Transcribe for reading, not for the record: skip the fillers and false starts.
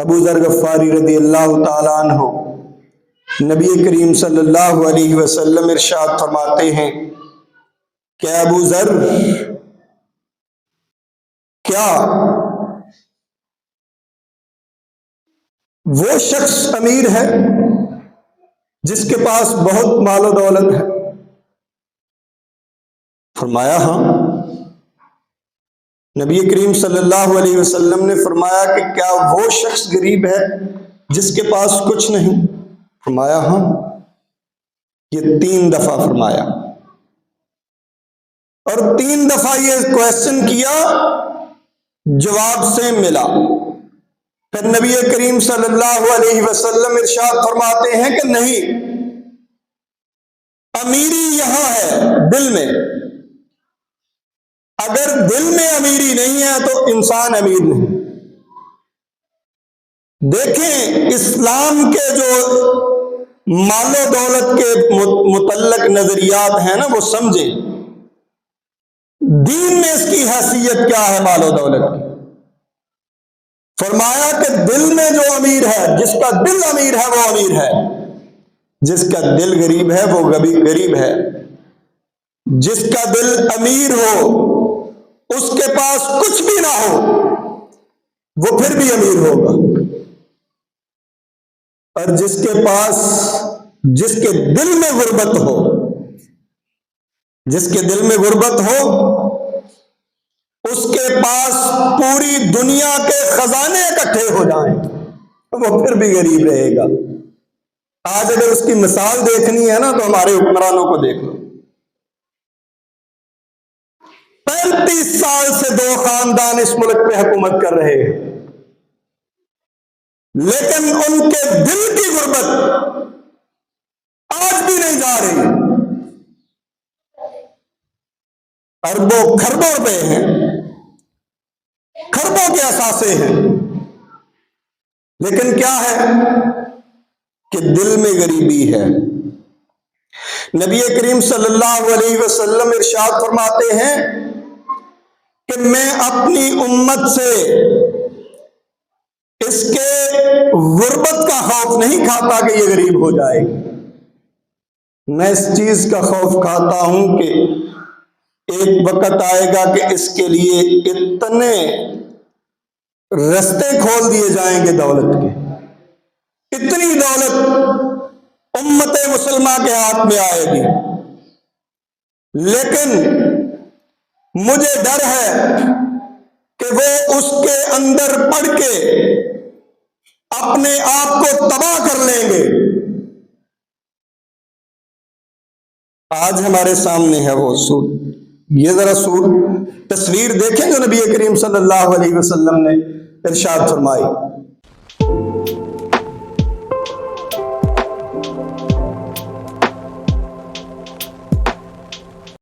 ابو ذر غفاری رضی اللہ تعالیٰ عنہ نبی کریم صلی اللہ علیہ وسلم ارشاد فرماتے ہیں کہ ابو ذر، کیا وہ شخص امیر ہے جس کے پاس بہت مال و دولت ہے؟ فرمایا ہاں۔ نبی کریم صلی اللہ علیہ وسلم نے فرمایا کہ کیا وہ شخص غریب ہے جس کے پاس کچھ نہیں؟ فرمایا ہاں۔ یہ 3 دفعہ فرمایا، اور 3 دفعہ یہ کویسچن کیا، جواب سے ملا۔ پھر نبی کریم صلی اللہ علیہ وسلم ارشاد فرماتے ہیں کہ نہیں، امیری یہاں ہے دل میں۔ اگر دل میں امیری نہیں ہے تو انسان امیر نہیں۔ دیکھیں، اسلام کے جو مال و دولت کے متعلق نظریات ہیں نا، وہ سمجھیں دین میں اس کی حیثیت کیا ہے مال و دولت کی۔ فرمایا کہ دل میں جو امیر ہے، جس کا دل امیر ہے وہ امیر ہے، جس کا دل غریب ہے وہ غریب ہے۔ جس کا دل امیر ہو، اس کے پاس کچھ بھی نہ ہو، وہ پھر بھی امیر ہوگا، اور جس کے دل میں غربت ہو، جس کے دل میں غربت ہو، اس کے پاس پوری دنیا کے خزانے اکٹھے ہو جائیں، وہ پھر بھی غریب رہے گا۔ آج اگر اس کی مثال دیکھنی ہے نا تو ہمارے حکمرانوں کو دیکھ لو۔ 35 سال سے 2 خاندان اس ملک پہ حکومت کر رہے ہیں، لیکن ان کے دل کی غربت آج بھی نہیں جا رہی۔ اربوں کھربوں روپے ہیں، کھربوں کے اثاثے ہیں، لیکن کیا ہے کہ دل میں غریبی ہے۔ نبی کریم صلی اللہ علیہ وسلم ارشاد فرماتے ہیں کہ میں اپنی امت سے اس کے غربت کا خوف نہیں کھاتا کہ یہ غریب ہو جائے گی، میں اس چیز کا خوف کھاتا ہوں کہ ایک وقت آئے گا کہ اس کے لیے اتنے رستے کھول دیے جائیں گے دولت کے، اتنی دولت امت مسلمہ کے ہاتھ میں آئے گی، لیکن مجھے ڈر ہے کہ وہ اس کے اندر پڑ کے اپنے آپ کو تباہ کر لیں گے۔ آج ہمارے سامنے ہے وہ سود۔ یہ ذرا تصویر دیکھیں جو نبی کریم صلی اللہ علیہ وسلم نے ارشاد فرمائی۔